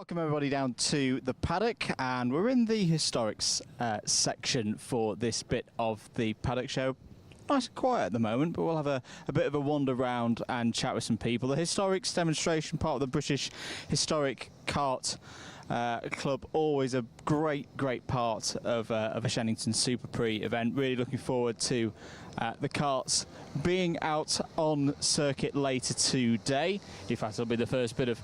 Welcome everybody down to the paddock, and we're in the historics section for this bit of the paddock show. Nice and quiet at the moment, but we'll have a bit of a wander around and chat with some people. The historics demonstration, part of the British Historic Kart Club, always a great part of a Shennington Super Prix event. Really looking forward to the karts being out on circuit later today. In fact, it'll be the first bit of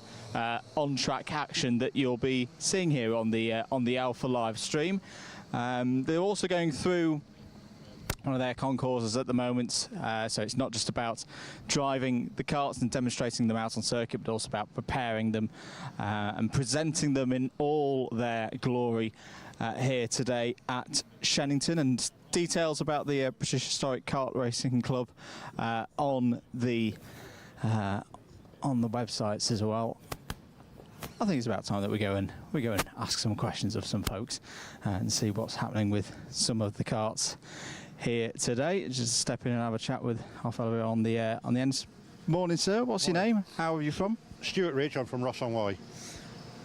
on-track action that you'll be seeing here on the Alpha live stream. They're also going through one of their concourses at the moment, so it's not just about driving the karts and demonstrating them out on circuit, but also about preparing them and presenting them in all their glory here today at Shennington. And details about the British Historic Kart Racing Club on the websites as well. I think it's about time that we go and ask some questions of some folks and see what's happening with some of the karts here today. Just step in and have a chat with our fellow on the end. Morning, sir. What's your name? How are you from? Stuart Ridge. I'm from Ross-on-Wye.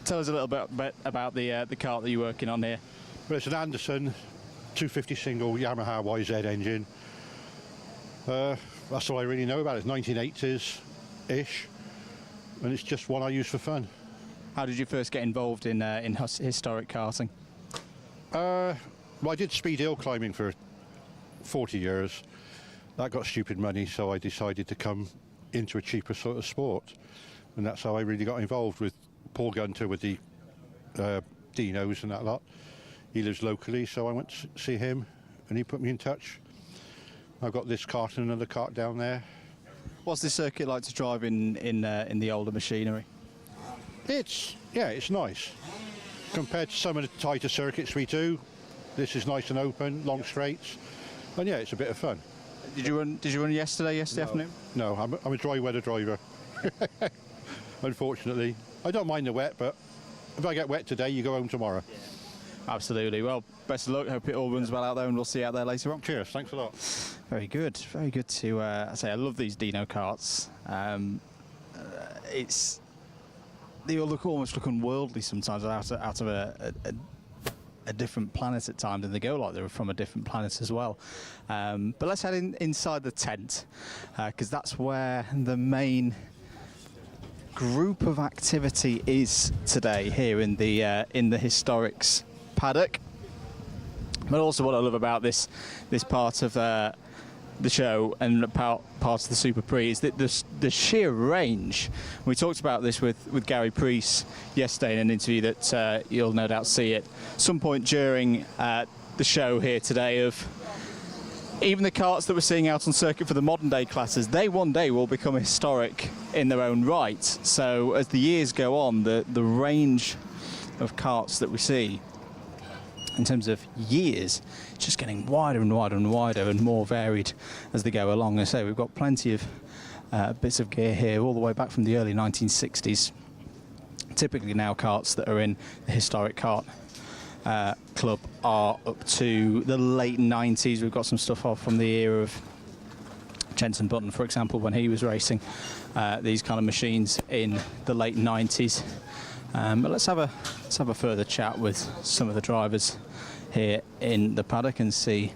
Tell us a little bit about the kart that you're working on here. Well, it's an Anderson 250 single Yamaha YZ engine. That's all I really know about it. It's 1980s-ish, and it's just one I use for fun. How did you first get involved in historic karting? Well, I did speed hill climbing for 40 years. That got stupid money, so I decided to come into a cheaper sort of sport, and that's how I really got involved with Paul Gunter with the Dinos and that lot. He lives locally, so I went to see him and he put me in touch. I've got this kart and another kart down there. What's the circuit like to drive in the older machinery? It's nice compared to some of the tighter circuits we do. This is nice and open, long straights, and yeah, it's a bit of fun. Did you run yesterday afternoon? No, I'm a dry weather driver. Unfortunately, I don't mind the wet, but if I get wet today, you go home tomorrow. Yeah. Absolutely. Well, best of luck. Hope it all runs well out there, and we'll see you out there later on. Cheers. Thanks a lot. Very good. Very good to say. I love these Dino karts. They all almost look unworldly sometimes, out of a different planet at times, and they go like they're from a different planet as well. But let's head inside the tent, because that's where the main group of activity is today here in the historics paddock. But also what I love about this part of the show and part of the Super Prix is that the sheer range. We talked about this with Gary Preece yesterday in an interview that you'll no doubt see at some point during the show here today, of even the karts that we're seeing out on circuit for the modern day classes. They one day will become historic in their own right. So as the years go on, the range of karts that we see in terms of years, it's just getting wider and wider and wider and more varied as they go along. As I say, we've got plenty of bits of gear here all the way back from the early 1960s. Typically now karts that are in the Historic Kart Club are up to the late 90s. We've got some stuff off from the era of Jenson Button, for example, when he was racing these kind of machines in the late 90s. But let's have a further chat with some of the drivers here in the paddock and see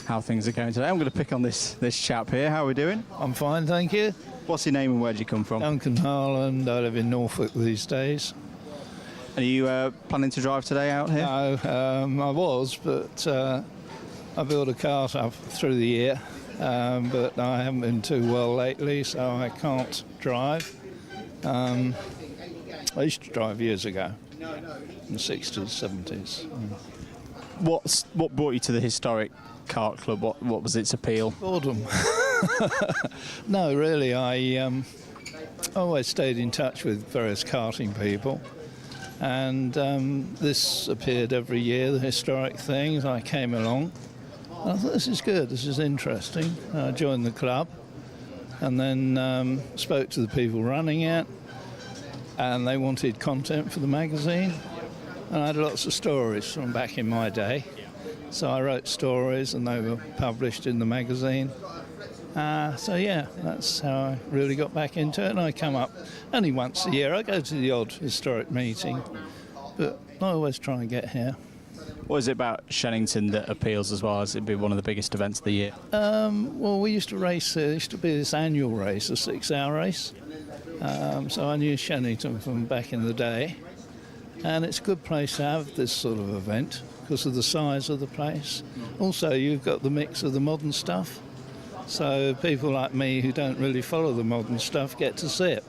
how things are going today. I'm going to pick on this chap here. How are we doing? I'm fine, thank you. What's your name and where do you come from? Duncan Harland. I live in Norfolk these days. Are you planning to drive today out here? No, I was, but I built a kart up through the year, but I haven't been too well lately, so I can't drive. I used to drive years ago, in the 60s, 70s. What brought you to the Historic Kart Club? What was its appeal? Boredom. No, really, I always stayed in touch with various karting people, and this appeared every year, the historic things. I came along. I thought, this is good, this is interesting. I joined the club, and then spoke to the people running it, and they wanted content for the magazine, and I had lots of stories from back in my day, so I wrote stories and they were published in the magazine, So yeah, that's how I really got back into it. And I come up only once a year. I go to the odd historic meeting, but I always try and get here. What is it about Shennington that appeals as well as it be one of the biggest events of the year? Well, we used to race. There used to be this annual race, a 6-hour race. So I knew Shennington from back in the day, and it's a good place to have this sort of event because of the size of the place. Also, you've got the mix of the modern stuff, so people like me who don't really follow the modern stuff get to see it.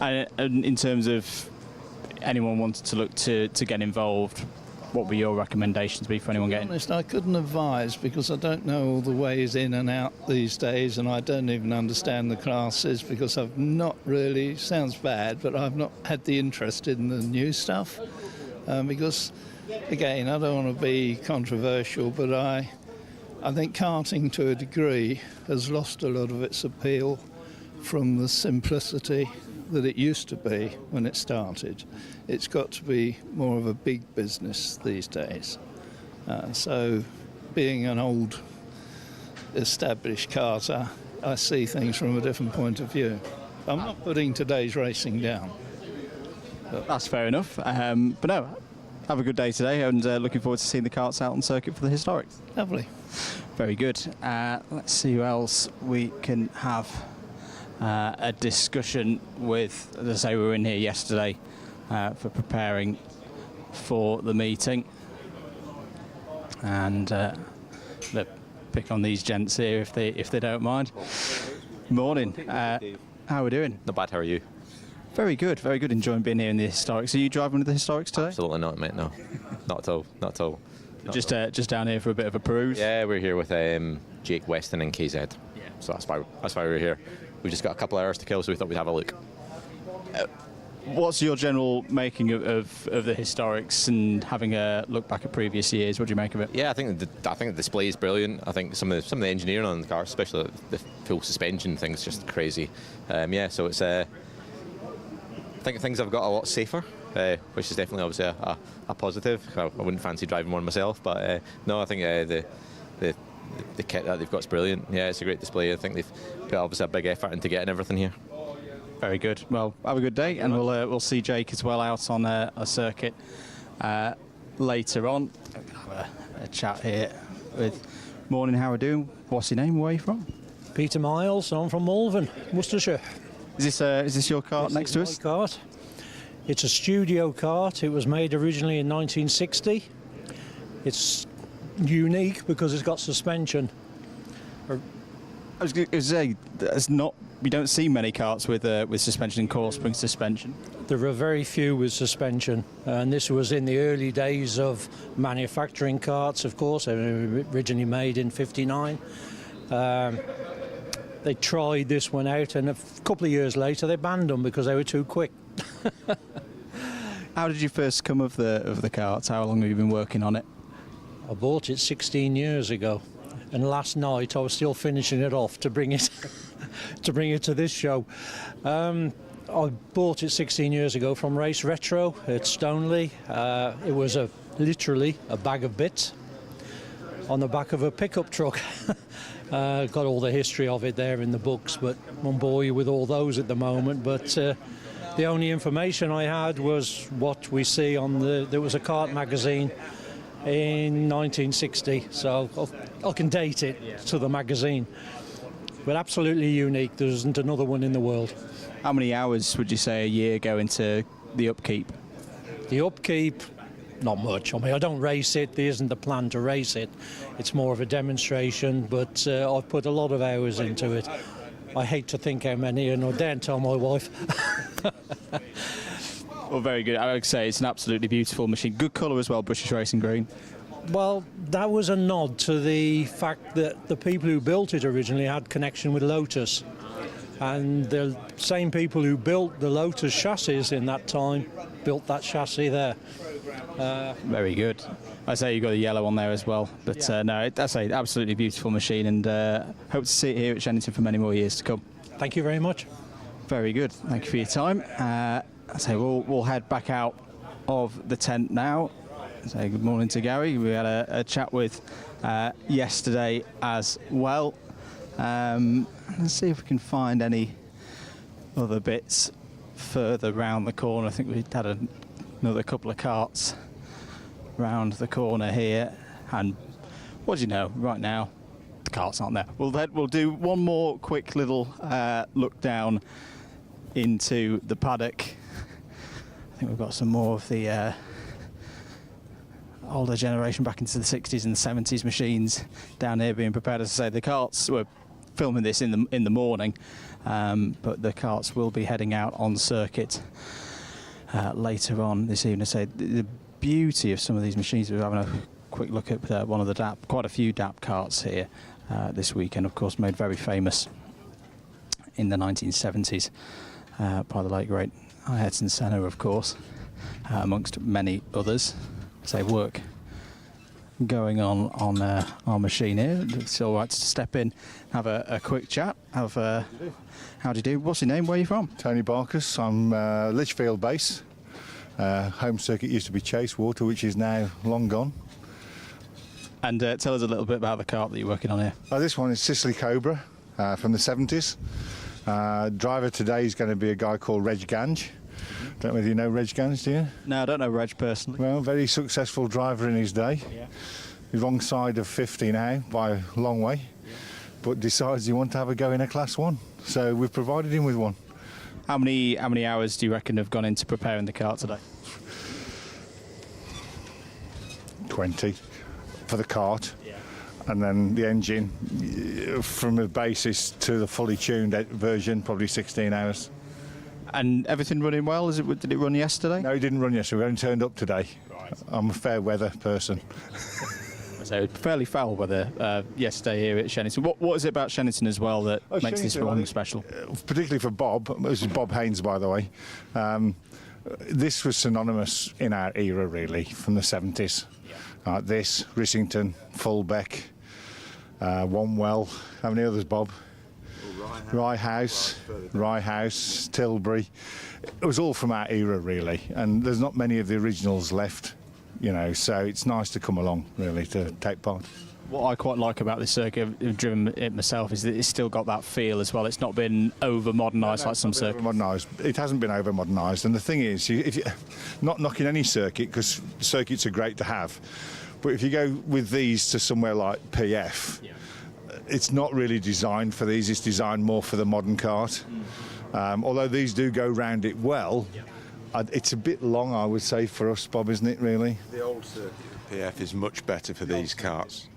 And in terms of anyone wanted to look to get involved, what would your recommendations be for anyone To be getting? honest, I couldn't advise because I don't know all the ways in and out these days, and I don't even understand the classes because I've not really, sounds bad, but I've not had the interest in the new stuff. Because, again, I don't want to be controversial, but I think karting to a degree has lost a lot of its appeal from the simplicity that it used to be when it started. It's got to be more of a big business these days. So being an old established karter, I see things from a different point of view. I'm not putting today's racing down. That's fair enough. But no, have a good day today and looking forward to seeing the karts out on circuit for the historics. Lovely. Very good. Let's see who else we can have a discussion with. As I say, we were in here yesterday for preparing for the meeting. And look, pick on these gents here if they don't mind. Morning. How are we doing? Not bad, how are you? Very good, very good. Enjoying being here in the historics. Are you driving with the historics today? Absolutely not, mate, no. Not at all, not at all. Not Just at all. just down here for a bit of a peruse. Yeah, we're here with Jake Weston and KZ. Yeah. So that's why we're here. We've just got a couple of hours to kill, so we thought we'd have a look. What's your general making of the historics and having a look back at previous years? What do you make of it? Yeah, I think the display is brilliant. I think some of the engineering on the car, especially the full suspension thing, is just crazy. Yeah, so it's I think things have got a lot safer, which is definitely obviously a positive. I wouldn't fancy driving one myself, but no, I think the kit that they've got is brilliant. Yeah, it's a great display. I think they've put obviously a big effort into getting everything here. Very good. Well, have a good day, and we'll see Jake as well out on a circuit later on. Have a chat here with. Morning, how are we doing? What's your name? Where are you from? Peter Miles, I'm from Malvern, Worcestershire. Is this your cart next to us? My kart. It's a studio kart. It was made originally in 1960. It's unique because it's got suspension. I was going to say, we don't see many karts with suspension and coil spring suspension. There are very few with suspension, and this was in the early days of manufacturing karts, of course. They were originally made in '59. They tried this one out, and a couple of years later they banned them because they were too quick. How did you first come of the karts? How long have you been working on it? I bought it 16 years ago, and last night I was still finishing it off to bring it to this show. I bought it 16 years ago from Race Retro at Stoneleigh. It was literally a bag of bits on the back of a pickup truck. Got all the history of it there in the books, but won't bore you with all those at the moment. But the only information I had was what we see on there was a kart magazine in 1960, so I can date it to the magazine. But absolutely unique. There isn't another one in the world. How many hours would you say a year go into the upkeep? The upkeep, not much. I mean, I don't race it. There isn't a plan to race it. It's more of a demonstration, but I've put a lot of hours into it. I hate to think how many, and I daren't tell my wife. Well, very good. I would say it's an absolutely beautiful machine. Good colour as well, British Racing Green. Well, that was a nod to the fact that the people who built it originally had connection with Lotus. And the same people who built the Lotus chassis in that time built that chassis there. Very good. I say you've got the yellow on there as well. But no, that's an absolutely beautiful machine, and hope to see it here at Shennington for many more years to come. Thank you very much. Very good. Thank you for your time. I say we'll head back out of the tent now. Say good morning to Gary. We had a chat with yesterday as well. Let's see if we can find any other bits further round the corner. I think we had another couple of carts round the corner here. And what do you know? Right now, the carts aren't there. We'll do one more quick little look down into the paddock. I think we've got some more of the older generation back into the 60s and 70s machines down here being prepared. As I say, the carts were filming this in the morning, but the carts will be heading out on circuit later on this evening. So the beauty of some of these machines, we're having a quick look at one of the quite a few DAP carts here this weekend, of course made very famous in the 1970s by the late great Ayrton Senna, of course, amongst many others. Say work going on our machine here. It's all right to step in, have a quick chat. How do you do? What's your name? Where are you from? Tony Barkus. I'm Lichfield base. Home circuit used to be Chasewater, which is now long gone. And tell us a little bit about the cart that you're working on here. This one is Sicily Cobra from the 70s. Driver today is going to be a guy called Reg Gange. Don't know whether you know Reg Gange, do you? No, I don't know Reg personally. Well, very successful driver in his day. Yeah. He's wrong side of 50 now by a long way, but decides he wants to have a go in a Class 1. So we've provided him with one. How many hours do you reckon have gone into preparing the cart today? 20 for the cart. Yeah. And then the engine, from the basis to the fully tuned version, probably 16 hours. And everything running well? Did it run yesterday? No, it didn't run yesterday. We only turned up today. Right. I'm a fair weather person. So fairly foul weather yesterday here at Shenington. What is it about Shenington as well that makes this Shenington, one special? Particularly for Bob. This is Bob Haynes, by the way. This was synonymous in our era, really, from the 70s. Yeah. This, Rissington, Fullbeck, Wanwell. How many others, Bob? Rye House, Tilbury. It was all from our era, really, and there's not many of the originals left, you know, so it's nice to come along, really, to take part. What I quite like about this circuit, I've driven it myself, is that it's still got that feel as well. It's not been over-modernised like some circuits. It hasn't been over-modernised, and the thing is, if you not knocking any circuit, because circuits are great to have, but if you go with these to somewhere like PF, it's not really designed for these, it's designed more for the modern cart. Although these do go round it well, it's a bit long, I would say, for us, Bob, isn't it, really? The old circuit of PF is much better for these carts.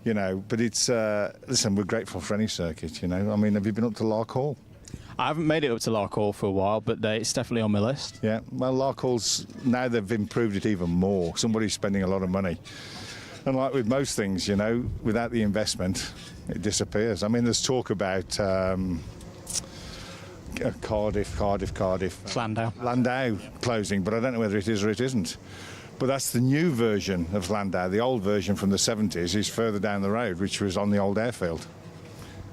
You know, but it's, listen, we're grateful for any circuit, you know. I mean, have you been up to Lark Hall? I haven't made it up to Lark Hall for a while, but it's definitely on my list. Yeah, well, Lark Hall's, now they've improved it even more. Somebody's spending a lot of money. And like with most things, you know, without the investment, it disappears. I mean, there's talk about Cardiff. Landau closing, but I don't know whether it is or it isn't. But that's the new version of Landau. The old version from the 70s is further down the road, which was on the old airfield.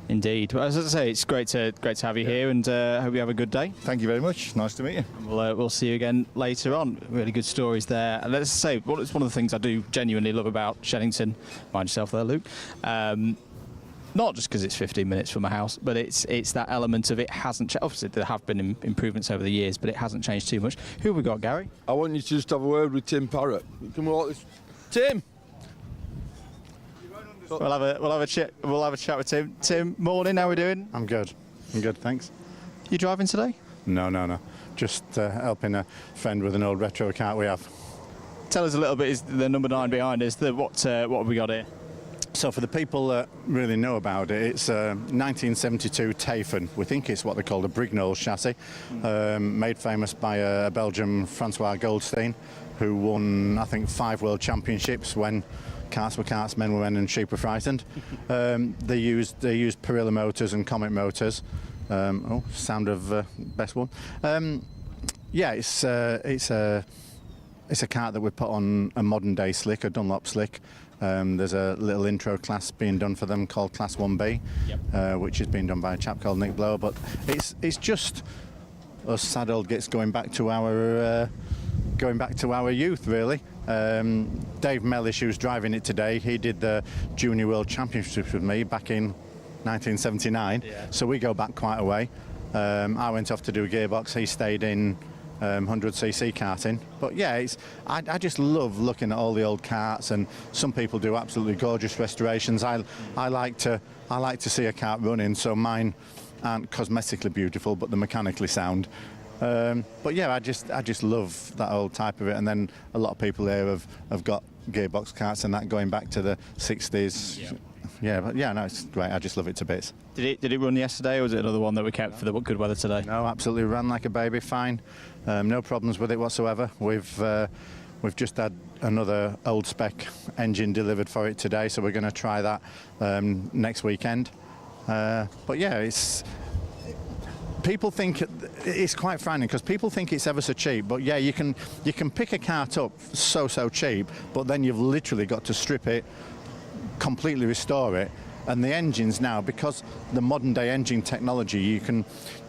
Indeed. Well, as I say, it's great to have you here, and hope you have a good day. Thank you very much. Nice to meet you. We'll see you again later on. Really good stories there. And let's say, it's one of the things I do genuinely love about Shenington. Mind yourself there, Luke. Not just because it's 15 minutes from my house, but it's that element of it hasn't changed. Obviously, there have been improvements over the years, but it hasn't changed too much. Who have we got, Gary? I want you to just have a word with Tim Parrott. Come on, Tim! We'll have a chat with Tim. Tim, morning. How are we doing? I'm good, thanks. You driving today? No. Just helping a friend with an old retro cart we have. Tell us a little bit. Is the number 9 behind us? What have we got here? So for the people that really know about it, it's a 1972 Tayfun. We think it's what they call a Brignoles chassis, made famous by a Belgian Francois Goldstein, who won, I think, 5 world championships when carts were carts, men were men, and sheep were frightened. They used Perilla motors and Comet motors. Sound of best one. Yeah, it's a cart that we put on a modern day slick, a Dunlop slick. There's a little intro class being done for them called Class 1B, which is being done by a chap called Nick Blower. But it's just us sad old gits going back to our youth, really. Dave Mellish, who's driving it today, he did the Junior World Championships with me back in 1979. So we go back quite a way. I went off to do a gearbox. He stayed in 100cc karting. But yeah, I just love looking at all the old karts, and some people do absolutely gorgeous restorations. I like to see a kart running, so mine aren't cosmetically beautiful, but they're mechanically sound. But yeah, I just love that old type of it. And then a lot of people here have got gearbox karts and that going back to the 60s. Yeah, but yeah, no, it's great. I just love it to bits. Did it run yesterday, or was it another one that we kept for the good weather today? No, absolutely ran like a baby, fine. No problems with it whatsoever. We've just had another old spec engine delivered for it today, so we're going to try that next weekend. But yeah, people think it's quite frightening because people think it's ever so cheap. But yeah, you can pick a kart up so cheap, but then you've literally got to strip it, completely restore it. And the engines now, because the modern day engine technology, you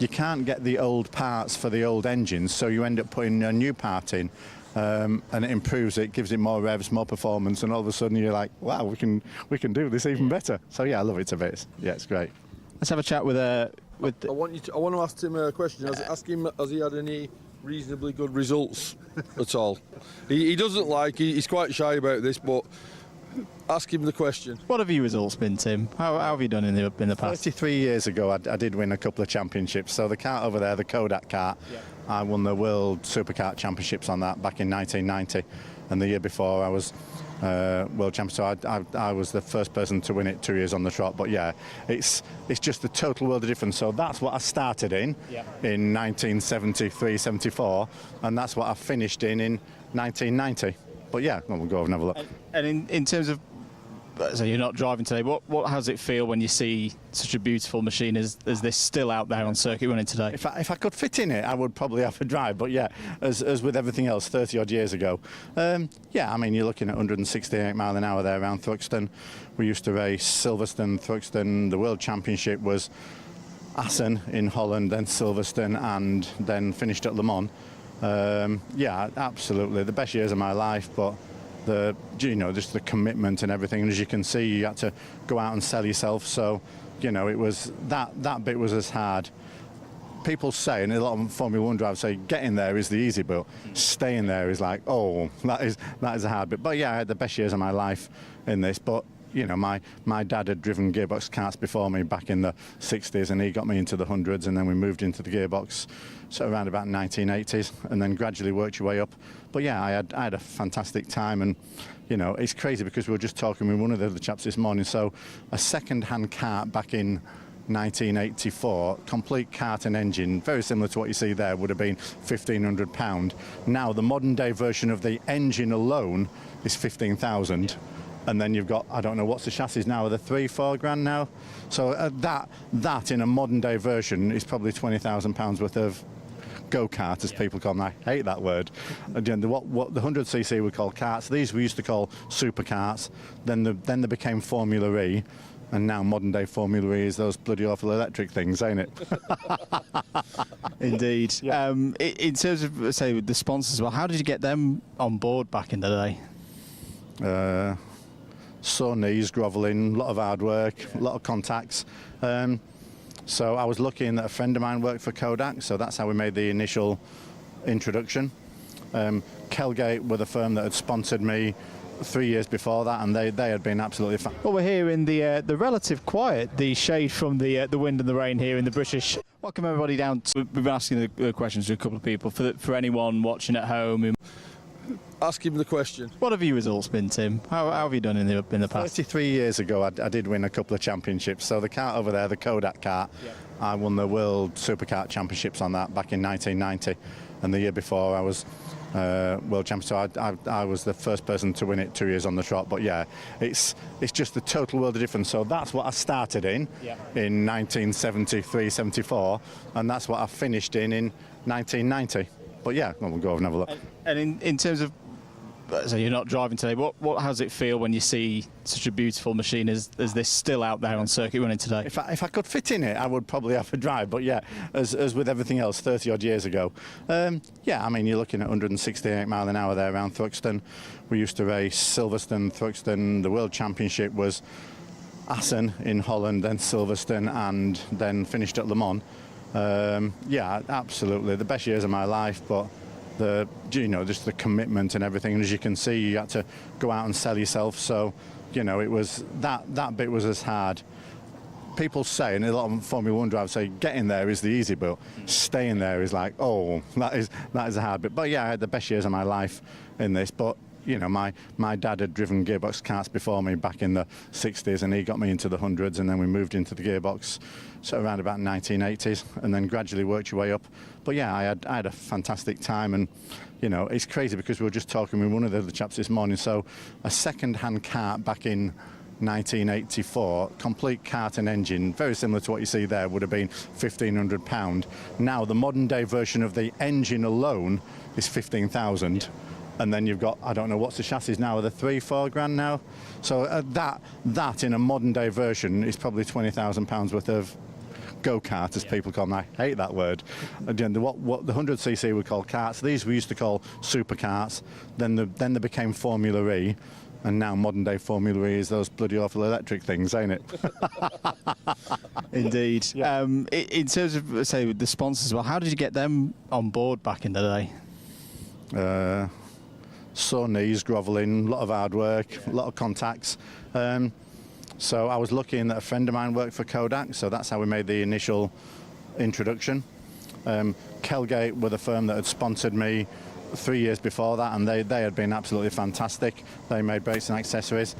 can't get the old parts for the old engines, so you end up putting a new part in, and it improves it, gives it more revs, more performance, and all of a sudden you're like, wow, we can do this even better. So yeah, I love it to bits. Yeah, it's great. Let's have a chat with I want to ask him a question. Ask him, has he had any reasonably good results at all? He doesn't he's quite shy about this, but ask him the question. What have your results been, Tim? How have you done in the past? 33 years ago, I did win a couple of championships. So the kart over there, the Kodak kart, I won the World Superkart Championships on that back in 1990. And the year before, I was world champion. So I was the first person to win it 2 years on the trot. But yeah, it's just a total world of difference. So that's what I started in 1973, 74, and that's what I finished in 1990. But yeah, we'll go over and have a look. And in terms of, so you're not driving today, how does it feel when you see such a beautiful machine as this still out there on circuit running today? If I could fit in it, I would probably have a drive. But yeah, as with everything else, 30 odd years ago, yeah, I mean, you're looking at 168 mile an hour there around Thruxton. We used to race Silverstone, Thruxton. The World Championship was Assen in Holland, then Silverstone, and then finished at Le Mans. Yeah, absolutely the best years of my life, but just the commitment and everything. And as you can see, you had to go out and sell yourself. So, it was that bit was as hard. People say, and a lot of Formula One drivers say, getting there is the easy bit. Staying there is like, oh, that is a hard bit. But yeah, I had the best years of my life in this. But my dad had driven gearbox karts before me back in the 60s, and he got me into the hundreds, and then we moved into the gearbox around about 1980s, and then gradually worked your way up. But yeah, I had a fantastic time, and it's crazy because we were just talking with one of the other chaps this morning. So a second-hand kart back in 1984, complete kart and engine, very similar to what you see there, would have been £1,500. Now the modern day version of the engine alone is 15,000. And then you've got, I don't know, what's the chassis now? Are they £3-4 grand now? So that in a modern day version is probably £20,000 worth of go-kart, as people call them. I hate that word. Again, what the 100cc we call karts, these we used to call superkarts. Then they became Formula E, and now modern day Formula E is those bloody awful electric things, ain't it? Indeed. Yeah. In terms of, say, the sponsors as well, how did you get them on board back in the day? Sore knees, grovelling, a lot of hard work, a lot of contacts. So I was lucky in that a friend of mine worked for Kodak, so that's how we made the initial introduction. Kelgate were the firm that had sponsored me 3 years before that, and they had been absolutely Well, we're here in the relative quiet, the shade from the wind and the rain here in the British. Welcome everybody down. We've been asking the questions to a couple of people. For anyone watching at home, ask him the question. What have your results been, Tim? How have you done in the past? 33 years ago, I did win a couple of championships. So the kart over there, the Kodak kart, I won the World Superkart Championships on that back in 1990. And the year before, I was world champion. So I was the first person to win it 2 years on the trot. But yeah, it's just a total world of difference. So that's what I started in 1973, 74, and that's what I finished in 1990. But yeah, we'll go over and have a look. And in terms of, so you're not driving today. How does it feel when you see such a beautiful machine as this still out there on circuit running today? If I could fit in it, I would probably have a drive. But yeah, as with everything else, 30 odd years ago, yeah, I mean, you're looking at 168 mile an hour there around Thruxton. We used to race Silverstone, Thruxton. The World Championship was Assen in Holland, then Silverstone, and then finished at Le Mans. Yeah, absolutely the best years of my life. But just the commitment and everything. And as you can see, you had to go out and sell yourself. So, it was that bit was as hard. People say, and a lot of Formula One drivers say, getting there is the easy bit. Staying there is like, oh, that is a hard bit. But yeah, I had the best years of my life in this. But my dad had driven gearbox karts before me back in the 60s, and he got me into the hundreds, and then we moved into the gearbox so around about 1980s, and then gradually worked your way up. But yeah, I had a fantastic time, and it's crazy because we were just talking with one of the other chaps this morning. So a second-hand kart back in 1984, complete kart and engine, very similar to what you see there, would have been £1,500. Now the modern day version of the engine alone is 15,000. And then you've got, I don't know, what's the chassis now? Are they £3-4 grand now? So that in a modern day version is probably £20,000 worth of go-kart, as people call them. I hate that word. Again, what the 100cc we call karts, these we used to call superkarts. Then they became Formula E, and now modern day Formula E is those bloody awful electric things, ain't it? Indeed. Yeah. In terms of, say, the sponsors, well, how did you get them on board back in the day? Sore knees, grovelling, a lot of hard work, a lot of contacts. So I was lucky in that a friend of mine worked for Kodak, so that's how we made the initial introduction. Kelgate were the firm that had sponsored me 3 years before that, and they had been absolutely fantastic. They made brakes and accessories.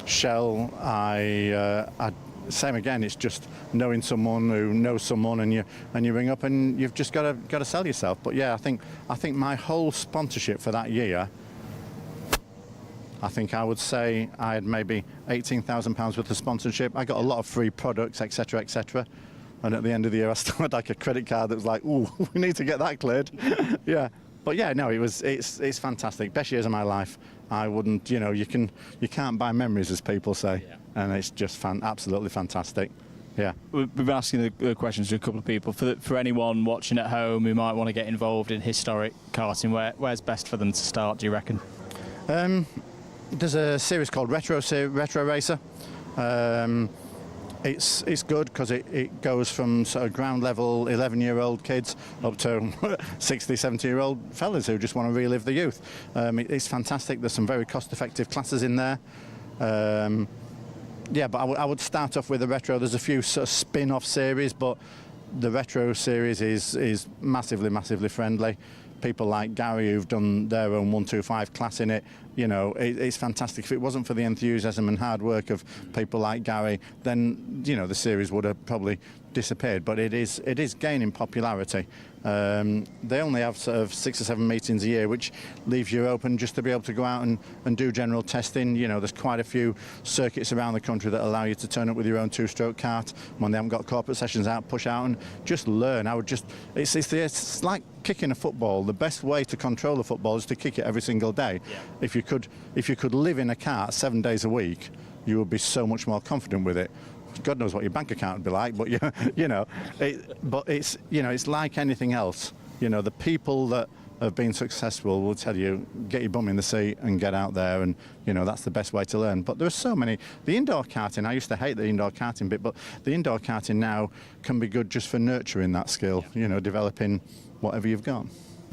Shell, same again. It's just knowing someone who knows someone, and you ring up, and you've just got to sell yourself. But yeah, I think my whole sponsorship for that year, I think I would say I had maybe £18,000 worth of sponsorship. I got a lot of free products, etc., etc. And at the end of the year, I still had like a credit card that was like, ooh, we need to get that cleared. Yeah. But yeah, no, it's fantastic. Best years of my life. I wouldn't, you can't buy memories, as people say. Yeah. And it's just absolutely fantastic. Yeah. We've been asking the questions to a couple of people. For anyone watching at home who might want to get involved in historic karting, where's best for them to start, do you reckon? There's a series called Retro Racer. It's good because it goes from sort of ground level 11-year-old kids up to 60, 70-year-old fellas who just want to relive the youth. It's fantastic. There's some very cost-effective classes in there. Yeah, but I would start off with the retro. There's a few sort of spin-off series, but the retro series is massively, massively friendly. People like Gary who've done their own 125 class in it, it's fantastic. If it wasn't for the enthusiasm and hard work of people like Gary, then the series would have probably disappeared. But it is gaining popularity. They only have sort of 6 or 7 meetings a year, which leaves you open just to be able to go out and do general testing. There's quite a few circuits around the country that allow you to turn up with your own 2-stroke kart when they haven't got corporate sessions out, push out and just learn. It's like kicking a football. The best way to control the football is to kick it every single day. Yeah. If you could live in a kart 7 days a week, you would be so much more confident with it. God knows what your bank account would be like, but it's like anything else. The people that have been successful will tell you, get your bum in the seat and get out there, and that's the best way to learn. But there are so many. The indoor karting, I used to hate the indoor karting bit, but the indoor karting now can be good just for nurturing that skill. Developing whatever you've got.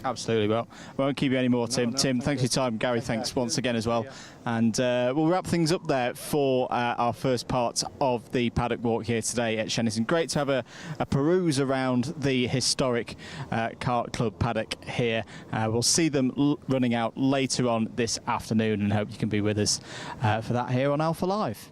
Absolutely. Well, I won't keep you any more, Tim. Tim, thanks for your time. Gary, thanks once again as well. And we'll wrap things up there for our first part of the paddock walk here today at Shenniston. Great to have a peruse around the historic kart club paddock here. We'll see them running out later on this afternoon, and hope you can be with us for that here on Alpha Live.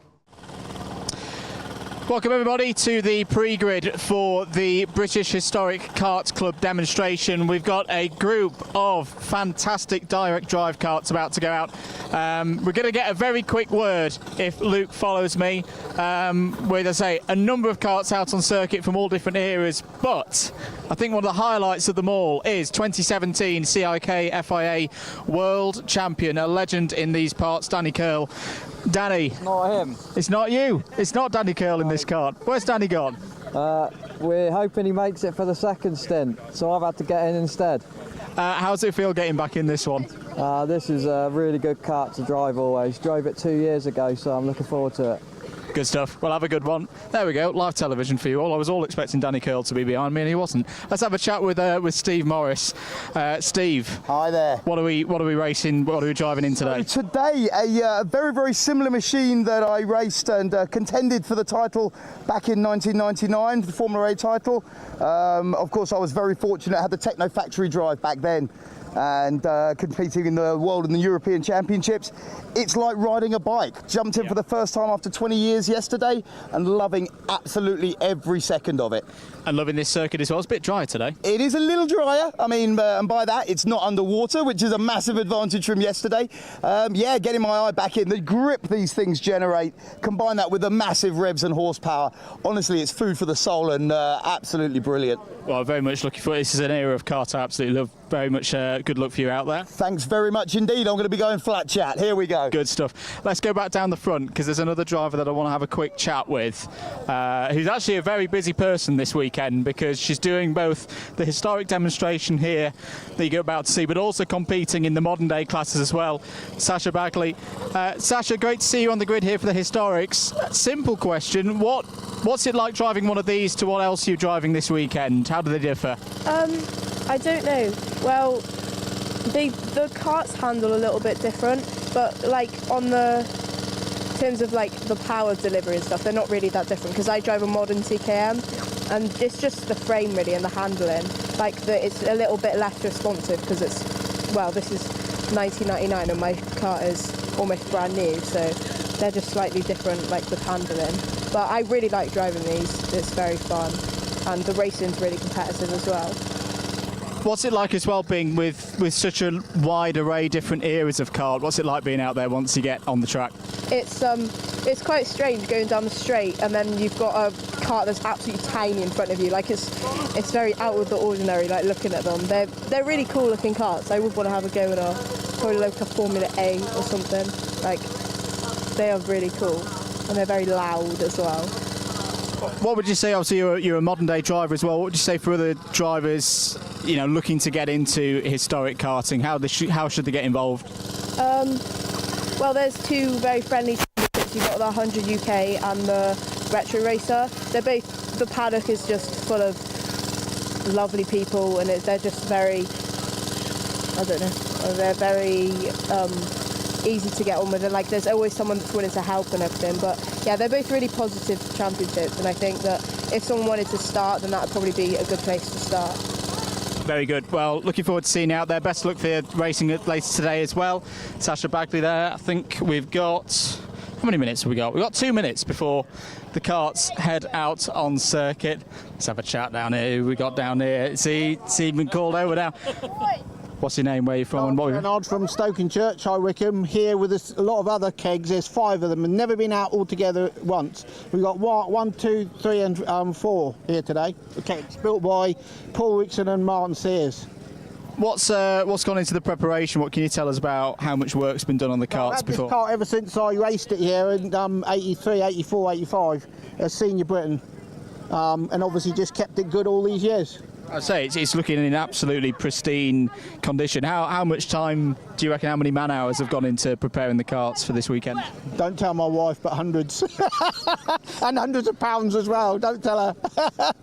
Welcome everybody to the pre-grid for the British Historic Kart Club demonstration. We've got a group of fantastic direct drive karts about to go out. We're going to get a very quick word if Luke follows me. With, I say, a number of karts out on circuit from all different eras, but I think one of the highlights of them all is 2017 CIK FIA World Champion, a legend in these parts, Danny Curl. Danny. Not him. It's not you. It's not Danny Curl in this kart. Where's Danny gone? We're hoping he makes it for the second stint, so I've had to get in instead. How does it feel getting back in this one? This is a really good kart to drive always. Drove it 2 years ago, so I'm looking forward to it. Good stuff. Well, have a good one. There we go. Live television for you all. I was all expecting Danny Curl to be behind me, and he wasn't. Let's have a chat with Steve Morris. Steve. Hi there. What are we racing? What are we driving in today? Today, a very, very similar machine that I raced and contended for the title back in 1999, the Formula A title. Of course, I was very fortunate. I had the Techno Factory drive back then, and competing in the World and the European Championships. It's like riding a bike. Jumped in for the first time after 20 years yesterday and loving absolutely every second of it. And loving this circuit as well. It's a bit dry today. It is a little drier. I mean, and by that, it's not underwater, which is a massive advantage from yesterday. Yeah, getting my eye back in. The grip these things generate, combine that with the massive revs and horsepower. Honestly, it's food for the soul and absolutely brilliant. Well, very much looking forward. This is an era of kart I absolutely love. Very much good luck for you out there. Thanks very much indeed. I'm going to be going flat chat. Here we go. Good stuff. Let's go back down the front because there's another driver that I want to have a quick chat with, who's actually a very busy person this weekend because she's doing both the historic demonstration here that you're about to see, but also competing in the modern day classes as well. Sasha Bagley. Sasha, great to see you on the grid here for the historics. Simple question. What's it like driving one of these to what else you're driving this weekend? How do they differ? I don't know. Well, the karts handle a little bit different, but like in terms of like the power delivery and stuff, they're not really that different because I drive a modern TKM and it's just the frame really and the handling. Like it's a little bit less responsive because this is 1999 and my car is almost brand new, so they're just slightly different like with handling. But I really like driving these. It's very fun and the racing's really competitive as well. What's it like as well being with such a wide array, different eras of kart? What's it like being out there once you get on the track? It's quite strange going down the straight and then you've got a kart that's absolutely tiny in front of you. Like it's very out of the ordinary. Like looking at them, they're really cool looking karts. I would want to have a go in probably like a Formula A or something. Like they are really cool and they're very loud as well. What would you say? Obviously, you're a modern day driver as well. What would you say for other drivers, looking to get into historic karting? How should they get involved? Well, there's two very friendly championships. You've got the 100 UK and the Retro Racer. The paddock is just full of lovely people, and they're just very, they're very easy to get on with, and like there's always someone that's willing to help and everything. But yeah, they're both really positive championships, and I think that if someone wanted to start, then that would probably be a good place to start. Very good. Well, looking forward to seeing you out there. Best of luck for your racing later today as well. Sasha Bagley there. I think we've got... How many minutes have we got? We've got 2 minutes before the karts head out on circuit. Let's have a chat down here. Who we got down here? See, been called over now. What's your name? Where are you from? Bernard from Stokenchurch, High Wycombe, here with a lot of other kegs. There's 5 of them and never been out all together at once. We've got 1, 2, 3 and 4 here today. The kegs built by Paul Rickson and Martin Sears. What's gone into the preparation? What can you tell us about how much work's been done on the karts I've had before? This kart ever since I raced it here in 83, 84, 85 as Senior Britain, and obviously just kept it good all these years. I'd say it's looking in absolutely pristine condition. How much time do you reckon, how many man hours have gone into preparing the karts for this weekend? Don't tell my wife, but hundreds. And hundreds of pounds as well, don't tell her.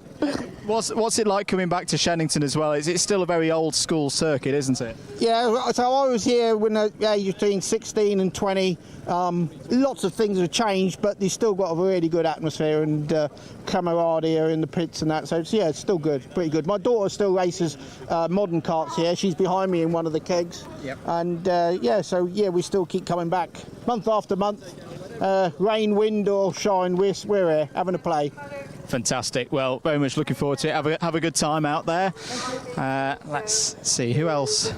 What's it like coming back to Shenington as well? It's still a very old school circuit, isn't it? Yeah, so I was here when the age between 16 and 20. Lots of things have changed, but they've still got a really good atmosphere and camaraderie here in the pits and that. So yeah, it's still good, pretty good. My daughter still races modern karts here. She's behind me in one of the kegs. Yep. And yeah, we still keep coming back month after month. Rain, wind or shine, we're here having a play. Fantastic. Well, very much looking forward to it. Have a good time out there. Let's see who else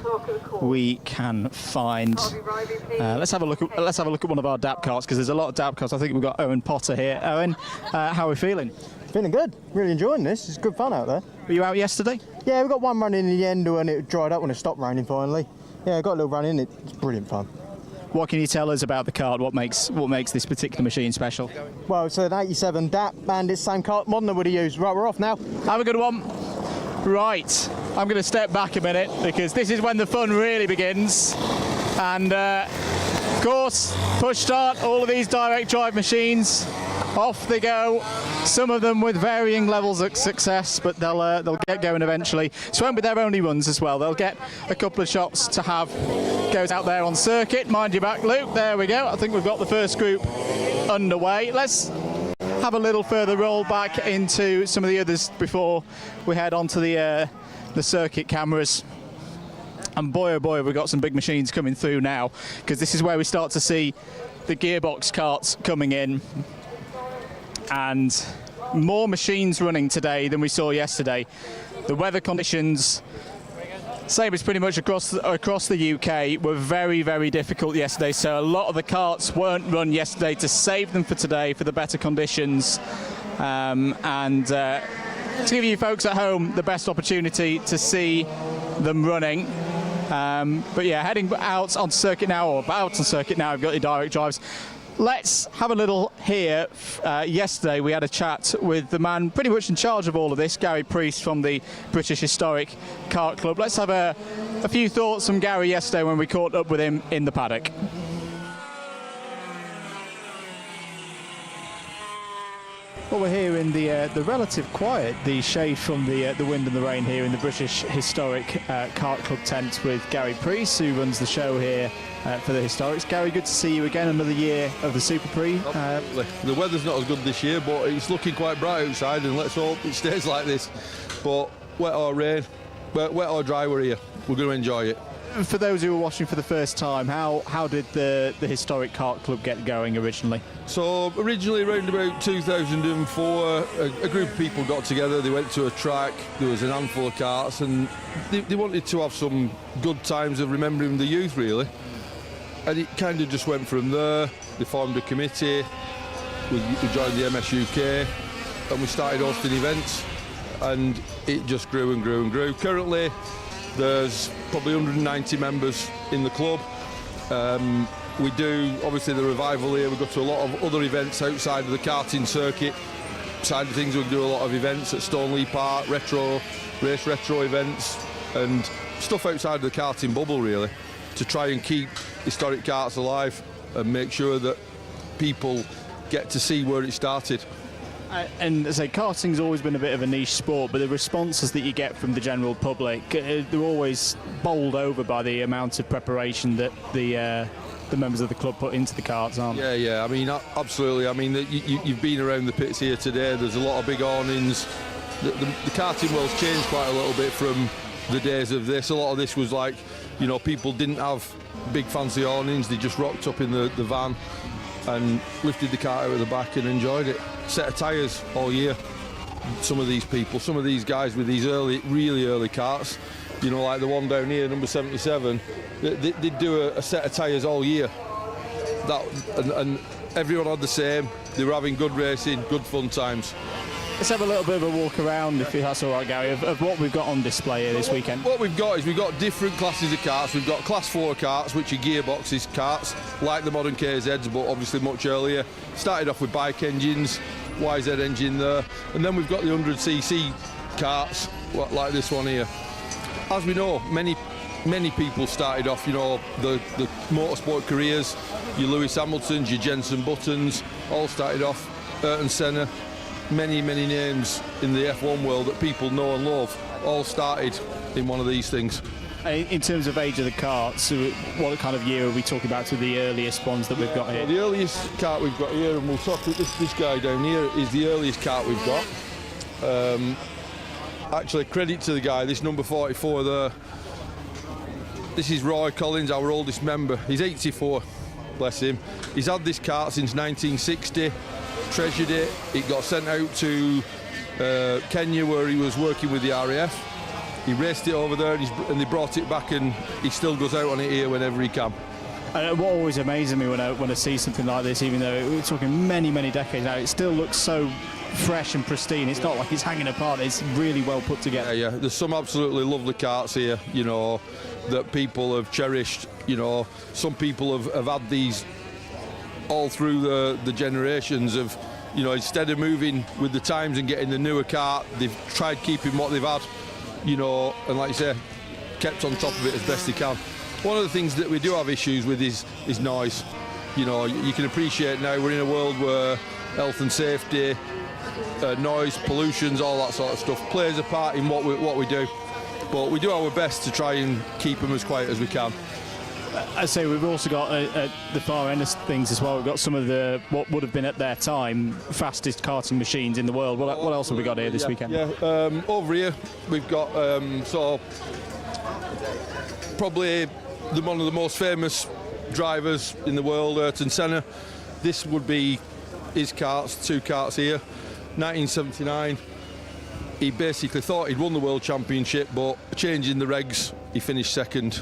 we can find. Let's have a look at one of our DAP carts, because there's a lot of DAP carts. I think we've got Owen Potter here. Owen, how are we feeling? Feeling good. Really enjoying this. It's good fun out there. Were you out yesterday? Yeah, we got one run in the end when it dried up when it stopped raining finally. Yeah, got a little run in. It's brilliant fun. What can you tell us about the kart? What makes this particular machine special? Well, it's an 87 DAP and it's the same kart Modena would have used. Right, we're off now. Have a good one. Right, I'm going to step back a minute because this is when the fun really begins. And of course, push start, all of these direct drive machines, off they go. Some of them with varying levels of success, but they'll get going eventually. So won't be their only runs as well. They'll get a couple of shots to have goes out there on circuit. Mind your back, Luke. There we go. I think we've got the first group underway. Let's have a little further roll back into some of the others before we head on to the circuit cameras. And boy, oh boy, we've got some big machines coming through now, because this is where we start to see the gearbox carts coming in. And more machines running today than we saw yesterday. The weather conditions, same as pretty much across the UK, were very, very difficult yesterday. So a lot of the karts weren't run yesterday to save them for today for the better conditions. To give you folks at home the best opportunity to see them running. But yeah, heading out on circuit now, or out on circuit now, we've got your direct drives. Let's have a little here. Yesterday we had a chat with the man pretty much in charge of all of this, Gary Priest from the British Historic Kart Club. Let's have a few thoughts from Gary yesterday when we caught up with him in the paddock. Well, we're here in the relative quiet, the shade from the wind and the rain here in the British Historic Kart Club tent with Gary Priest, who runs the show here for the Historics. Gary, good to see you again, another year of the Super Prix. The weather's not as good this year, but it's looking quite bright outside, and let's hope it stays like this. But wet or rain, wet or dry, we're here. We're going to enjoy it. For those who were watching for the first time, how did the Historic Kart Club get going originally? So originally around about 2004, a group of people got together, they went to a track, there was an handful of karts, and they wanted to have some good times of remembering the youth, really. And it kind of just went from there. They formed a committee, we joined the MS UK, and we started hosting events, and it just grew and grew and grew. Currently, there's probably 190 members in the club. We do, obviously, the revival here. We go to a lot of other events outside of the karting circuit side of things. We do a lot of events at Stoneleigh Park, retro events, and stuff outside of the karting bubble, really, to try and keep historic karts alive and make sure that people get to see where it started. And as I say, karting's always been a bit of a niche sport, but the responses that you get from the general public, they're always bowled over by the amount of preparation that the members of the club put into the karts, aren't they? Yeah, I mean, absolutely. I mean, you've been around the pits here today. There's a lot of big awnings. The karting world's changed quite a little bit from the days of this. A lot of this was like, you know, people didn't have big fancy awnings. They just rocked up in the van and lifted the cart out of the back and enjoyed it. Set of tyres all year. Some of these guys with these really early karts, you know, like the one down here, number 77, they'd do a set of tyres all year. And everyone had the same. They were having good racing, good fun times. Let's have a little bit of a walk around, if that's all right, Gary, of what we've got on display here this weekend. What we've got different classes of karts. We've got Class 4 karts, which are gearboxes karts, like the modern KZs, but obviously much earlier. Started off with bike engines, YZ engine there, and then we've got the 100cc karts, like this one here. As we know, many people started off, you know, the motorsport careers. Your Lewis Hamiltons, your Jenson Buttons, all started off. Ayrton Senna. many names in the F1 world that people know and love all started in one of these things. In terms of age of the karts, what kind of year are we talking about to the earliest ones that we've got here? Well, the earliest kart we've got here, and we'll talk to this guy down here, is the earliest kart we've got. Actually, credit to the guy, this number 44 there. This is Roy Collins, our oldest member. He's 84, bless him. He's had this kart since 1960, treasured it. It got sent out to Kenya, where he was working with the RAF. He raced it over there and they brought it back, and he still goes out on it here whenever he can. What always amazes me when I see something like this, even though we're talking many decades now, it still looks so fresh and pristine. It's not like it's hanging apart. It's really well put together. Yeah. There's some absolutely lovely karts here, you know, that people have cherished. You know, some people have had these all through the generations of, you know, instead of moving with the times and getting the newer kart, they've tried keeping what they've had, you know, and like you say, kept on top of it as best they can. One of the things that we do have issues with is noise. You know, you can appreciate now we're in a world where health and safety, noise, pollutions, all that sort of stuff plays a part in what we do. But we do our best to try and keep them as quiet as we can. I say we've also got the far end of things as well. We've got some of the what would have been at their time fastest karting machines in the world. What else have we got here this weekend? Yeah, over here we've got probably one of the most famous drivers in the world, Ayrton Senna. This would be his karts, two karts here. 1979. He basically thought he'd won the world championship, but changing the regs, he finished second.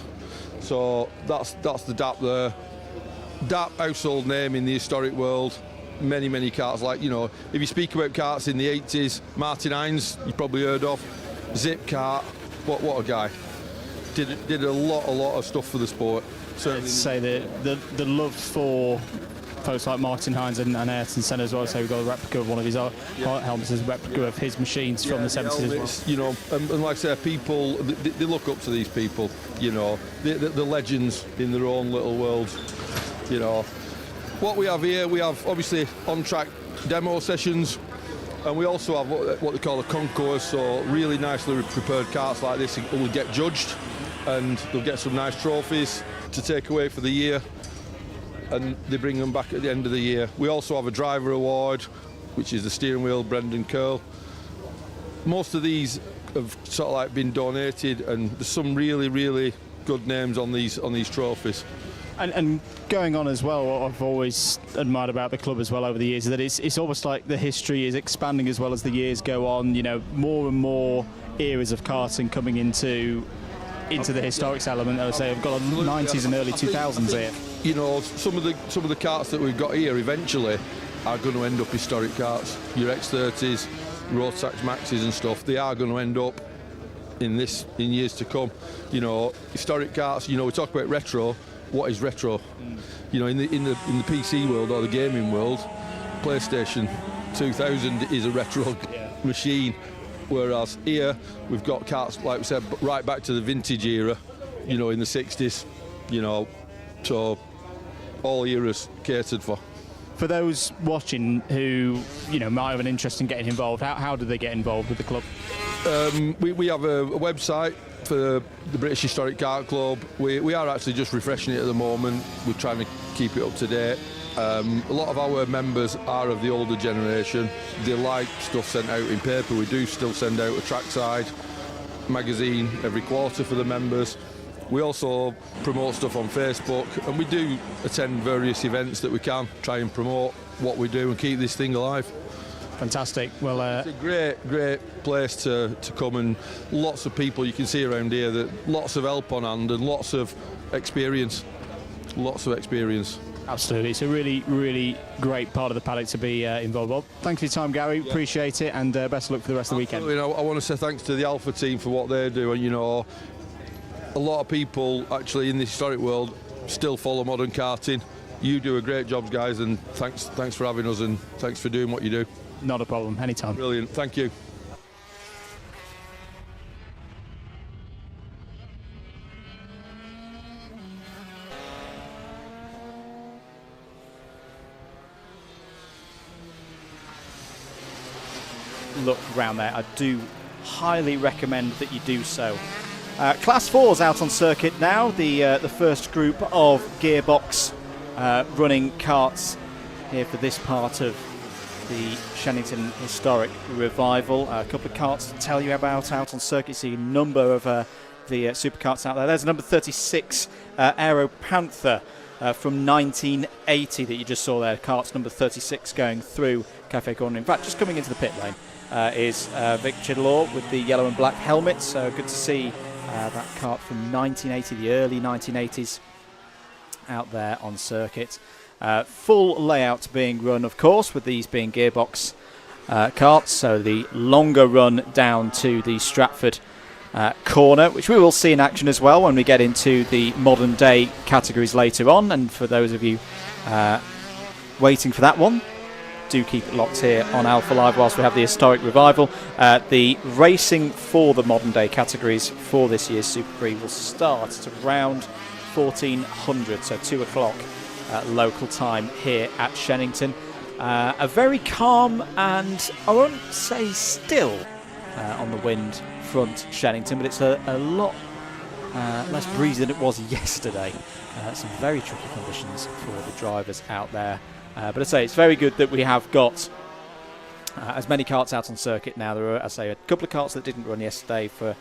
So that's the DAP there. DAP, household name in the historic world. Many karts, like, you know, if you speak about karts in the 80s, Martin Hines, you probably heard of. Zip kart, what a guy. Did a lot of stuff for the sport. Certainly. I'd say the love for folks like Martin Hines and Ayrton Senna as well. So we've got a replica of one of his helmets as a replica of his machines from the 70s as well. You know, and like I say, people, they look up to these people, you know, the legends in their own little world, you know. What we have here, we have obviously on-track demo sessions, and we also have what they call a concourse, so really nicely prepared karts like this will get judged, and they'll get some nice trophies to take away for the year, and they bring them back at the end of the year. We also have a driver award, which is the steering wheel, Brendan Curl. Most of these have sort of like been donated, and there's some really good names on these trophies. And going on as well, what I've always admired about the club as well over the years is that it's almost like the history is expanding as well as the years go on. You know, more and more eras of karting coming into the historics element. I would say I've got a 90s and early 2000s here. You know, some of the karts that we've got here eventually are going to end up historic karts. Your X30s, Rotax Maxes and stuff, they are going to end up in years to come. You know, historic karts. You know, we talk about retro. What is retro? You know, in the PC world or the gaming world, PlayStation 2000 is a retro machine. Whereas here we've got karts, like we said, right back to the vintage era. You know, in the 60s. You know, so all eras catered for. For those watching who, you know, might have an interest in getting involved, how do they get involved with the club? We have a website for the British Historic Kart Club. We are actually just refreshing it at the moment. We're trying to keep it up to date. A lot of our members are of the older generation. They like stuff sent out in paper. We do still send out a trackside magazine every quarter for the members. We also promote stuff on Facebook, and we do attend various events that we can, try and promote what we do and keep this thing alive. Fantastic. Well, it's a great place to come, and lots of people you can see around here, that lots of help on hand and lots of experience. Absolutely. It's a really great part of the paddock to be involved with. Thanks for your time, Gary. Yeah. Appreciate it, and best of luck for the rest of the weekend. You know, I want to say thanks to the Alpha team for what they do, and you know, a lot of people actually in the historic world still follow modern karting. You do a great job, guys, and thanks for having us, and thanks for doing what you do. Not a problem, anytime. Brilliant, thank you. look around there, I do highly recommend that you do so. Class 4's out on circuit now, the first group of Gearbox running karts here for this part of the Shannington Historic Revival. A couple of karts to tell you about out on circuit. You see a number of the superkarts out there. There's number 36 Aero Panther from 1980 that you just saw there. Karts number 36 going through Cafe Corner. In fact, just coming into the pit lane is Vic Chidlaw with the yellow and black helmet. So good to see that kart from 1980, the early 1980s, out there on circuit. Full layout being run, of course, with these being Gearbox karts. So the longer run down to the Stratford corner, which we will see in action as well when we get into the modern day categories later on. And for those of you waiting for that one, do keep it locked here on Alpha Live whilst we have the Historic Revival. The racing for the modern day categories for this year's Super Prix will start at around 1400, so 2 o'clock local time here at Shannington. A very calm and, I won't say still, on the wind front Shannington, but it's a lot less breezy than it was yesterday. Some very tricky conditions for the drivers out there. But I say it's very good that we have got as many karts out on circuit now. There are, I say, a couple of karts that didn't run yesterday for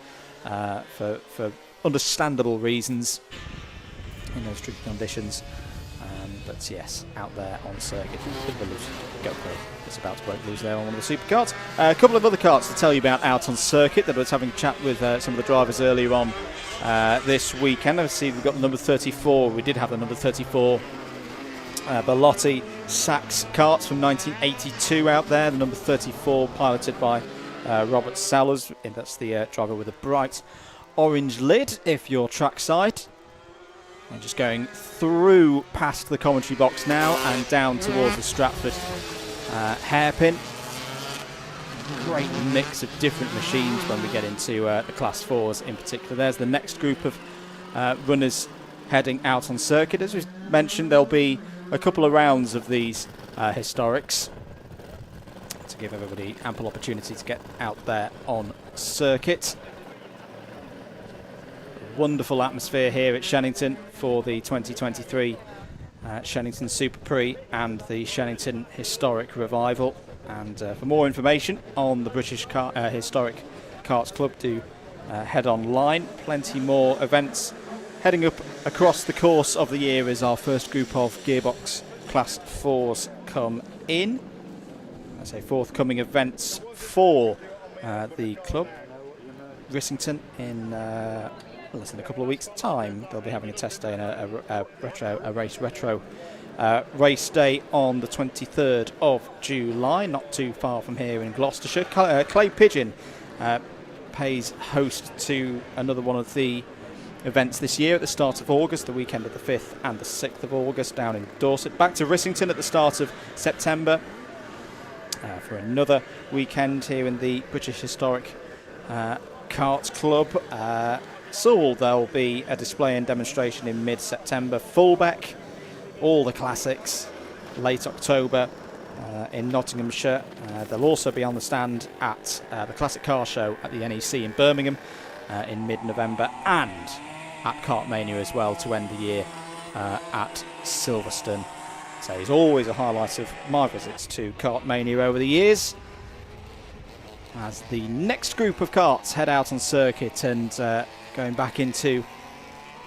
understandable reasons in those tricky conditions. But yes, out there on circuit. GoPro is about to break loose there on one of the supercarts. A couple of other karts to tell you about out on circuit that I was having a chat with some of the drivers earlier on this weekend. I see we've got the number 34. We did have the number 34 Bellotti Sachs karts from 1982 out there. The number 34 piloted by Robert Sellers. And that's the driver with a bright orange lid if you're trackside. And just going through past the commentary box now and down towards the Stratford hairpin. Great mix of different machines when we get into the Class 4s in particular. There's the next group of runners heading out on circuit. As we mentioned, there'll be a couple of rounds of these historics to give everybody ample opportunity to get out there on circuit. Wonderful atmosphere here at Shannington for the 2023 Shannington Super Prix and the Shannington Historic Revival. And for more information on the British Historic Karts Club, do head online. Plenty more events heading up across the course of the year as our first group of Gearbox Class 4s come in. I say forthcoming events for the club. Rissington in less than a couple of weeks' time. They'll be having a test day and a race retro race day on the 23rd of July, not too far from here in Gloucestershire. Clay Pigeon pays host to another one of the events this year at the start of August, the weekend of the 5th and the 6th of August down in Dorset. Back to Rissington at the start of September for another weekend here in the British Historic Karts Club. Sewell, there'll be a display and demonstration in mid-September. Fulbeck, all the classics, late October in Nottinghamshire. They'll also be on the stand at the Classic Car Show at the NEC in Birmingham in mid-November, and at Kartmania as well to end the year at Silverstone. So it's always a highlight of my visits to Kartmania over the years. As the next group of karts head out on circuit and going back into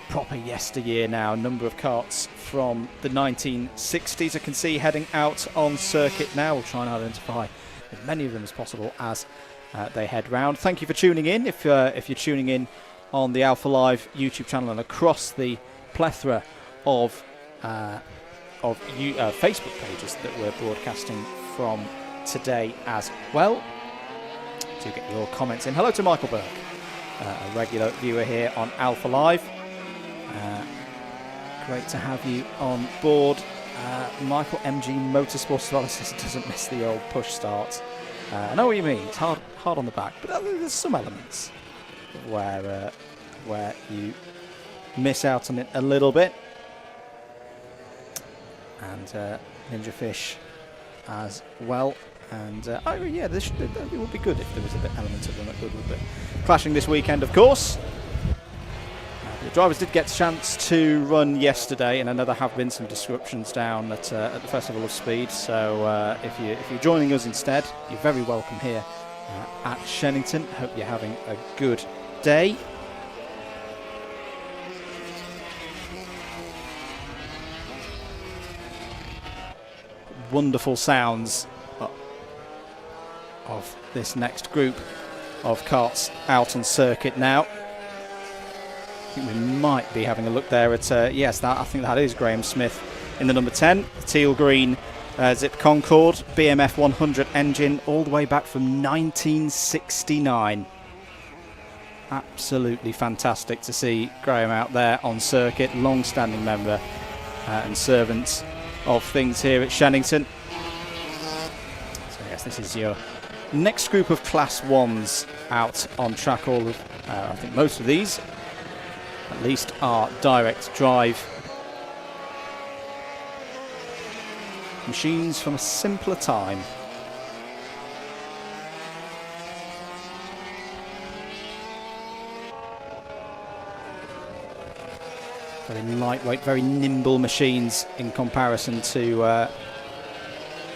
proper yesteryear now, a number of karts from the 1960s I can see heading out on circuit now. We'll try and identify as many of them as possible as they head round. Thank you for tuning in. If you're tuning in on the Alpha Live YouTube channel and across the plethora of Facebook pages that we're broadcasting from today as well, do get your comments in. Hello to Michael Burke, a regular viewer here on Alpha Live. Great to have you on board. Michael MG Motorsports as well says doesn't miss the old push start. I know what you mean. It's hard on the back, but there's some elements where you miss out on it a little bit. And Ninja Fish as well. And yeah, it would be good if there was a bit element of them that would be clashing this weekend, of course. The drivers did get a chance to run yesterday, and I know there have been some disruptions down at the Festival of Speed. So if you're joining us instead, you're very welcome here at Shennington. Hope you're having a good day. Wonderful sounds of this next group of karts out on circuit now. I think we might be having a look there at yes, I think that is Graham Smith in the number 10, the teal green Zip Concorde BMF 100 engine, all the way back from 1969. Absolutely fantastic to see Graham out there on circuit, long-standing member and servant of things here at Shennington. So yes, this is your next group of Class 1s out on track. All of, I think most of these at least are direct drive machines from a simpler time. Very lightweight, very nimble machines in comparison to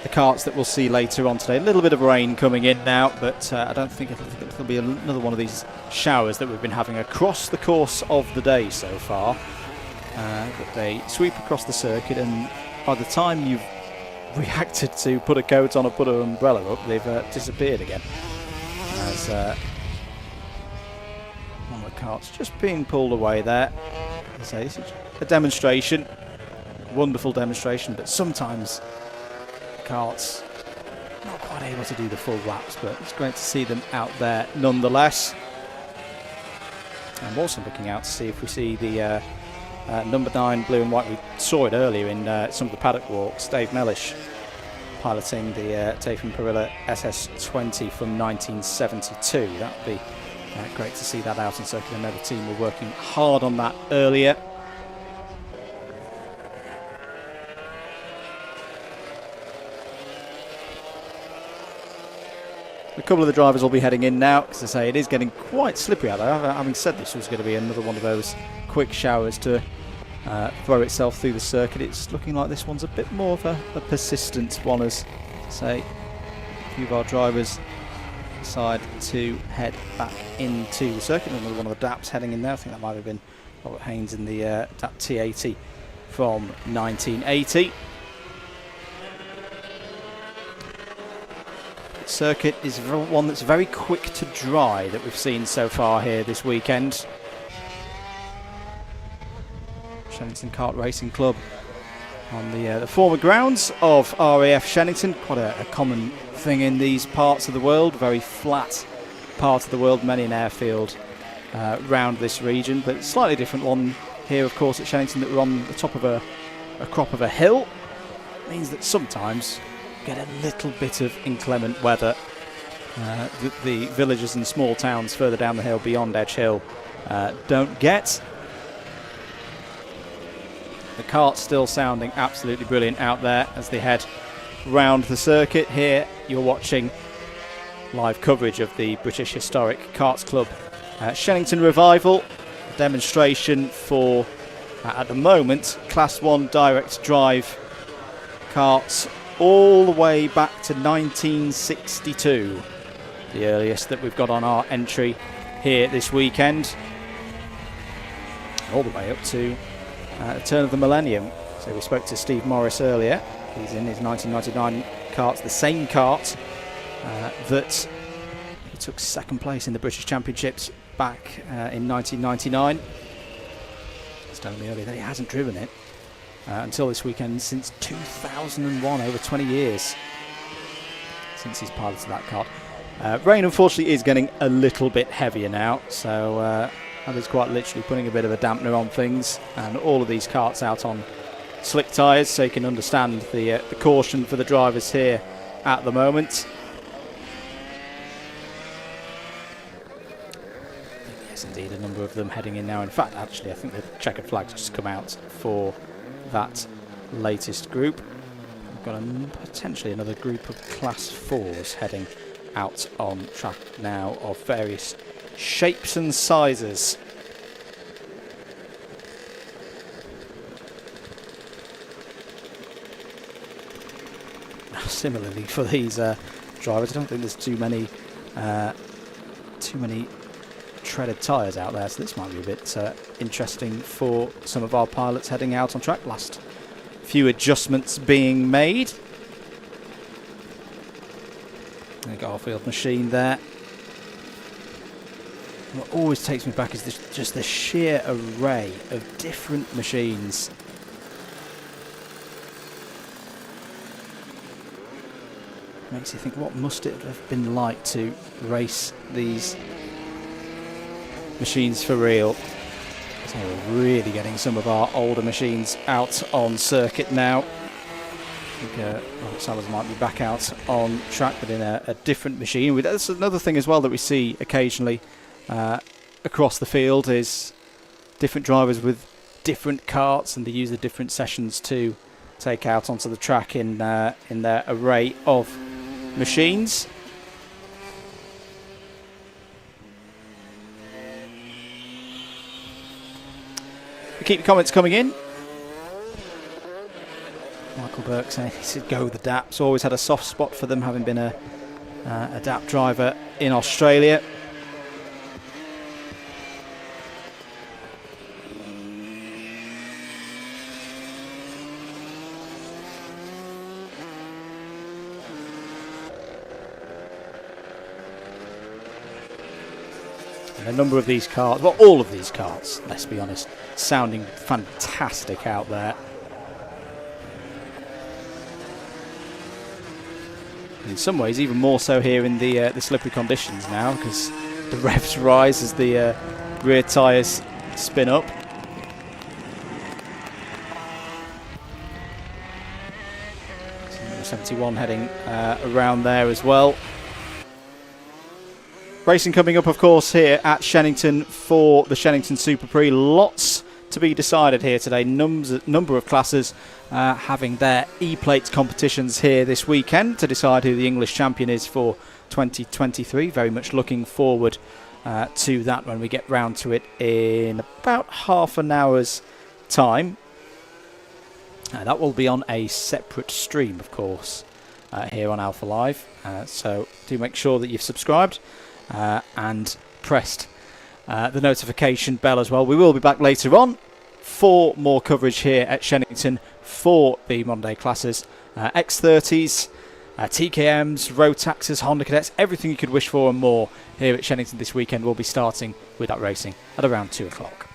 the karts that we'll see later on today. A little bit of rain coming in now, but I don't think it'll be another one of these showers that we've been having across the course of the day so far. But they sweep across the circuit, and by the time you've reacted to put a coat on or put an umbrella up, they've disappeared again. As one of the karts just being pulled away there. So this is a demonstration, wonderful demonstration, but sometimes karts not quite able to do the full laps, but it's great to see them out there nonetheless. I'm also looking out to see if we see the number 9 blue and white. We saw it earlier in some of the paddock walks. Dave Mellish piloting the Tafen Perilla SS20 from 1972. That would be great to see that out on circuit. I know the team were working hard on that earlier. A couple of the drivers will be heading in now, because I say it is getting quite slippery out there. Having said this was going to be another one of those quick showers to throw itself through the circuit, it's looking like this one's a bit more of a persistent one, as say a few of our drivers decide to head back into the circuit. Another one of the DAPs heading in there. I think that might have been Robert Haynes in the DAP T80 from 1980. Circuit is one that's very quick to dry that we've seen so far here this weekend. Shennington Kart Racing Club on the former grounds of RAF Shennington. Quite a common thing in these parts of the world, very flat part of the world, many an airfield round this region, but slightly different one here, of course, at Shennington, that we're on the top of a crop of a hill. It means that sometimes get a little bit of inclement weather. The villages and small towns further down the hill beyond Edge Hill don't get. The kart's still sounding absolutely brilliant out there as they head round the circuit. Here you're watching live coverage of the British Historic Karts Club Shennington Revival, a demonstration for, at the moment, Class 1 direct drive karts all the way back to 1962, the earliest that we've got on our entry here this weekend, all the way up to the turn of the millennium. So we spoke to Steve Morris earlier. He's in his 1999 karts, the same kart that he took second place in the British Championships back in 1999. It's telling me earlier that he hasn't driven it until this weekend since 2001, over 20 years since he's piloted that kart. Rain unfortunately is getting a little bit heavier now, so that is quite literally putting a bit of a dampener on things, and all of these karts out on slick tyres, so you can understand the caution for the drivers here at the moment. Yes, indeed, a number of them heading in now. In fact, actually, I think the checkered flag's just come out for that latest group. got potentially another group of Class 4s heading out on track now of various shapes and sizes. Similarly for these drivers, I don't think there's too many treaded tyres out there, so this might be a bit interesting for some of our pilots heading out on track. Last few adjustments being made. The Garfield machine there. What always takes me back is just the sheer array of different machines. Makes you think, what must it have been like to race these machines for real? So we're really getting some of our older machines out on circuit now. I think Robert Sellers might be back out on track, but in a different machine. That's another thing as well that we see occasionally across the field, is different drivers with different karts, and they use the different sessions to take out onto the track in their array of machines. Keep your comments coming in. Michael Burke saying he should go with the DAPs. Always had a soft spot for them, having been a DAP driver in Australia. A number of these carts, well, all of these carts, let's be honest, sounding fantastic out there. In some ways, even more so here in the slippery conditions now, because the revs rise as the rear tyres spin up. So 71 heading around there as well. Racing coming up, of course, here at Shennington for the Shennington Super Prix. Lots to be decided here today. Number of classes having their E-Plates competitions here this weekend to decide who the English champion is for 2023. Very much looking forward to that when we get round to it in about half an hour's time. That will be on a separate stream, of course, here on Alpha Live. So do make sure that you've subscribed and pressed the notification bell as well. We will be back later on for more coverage here at Shennington for the modern day classes. X30s, TKMs, Rotaxes, Honda Cadets, everything you could wish for and more here at Shennington this weekend. We'll be starting with that racing at around 2 o'clock.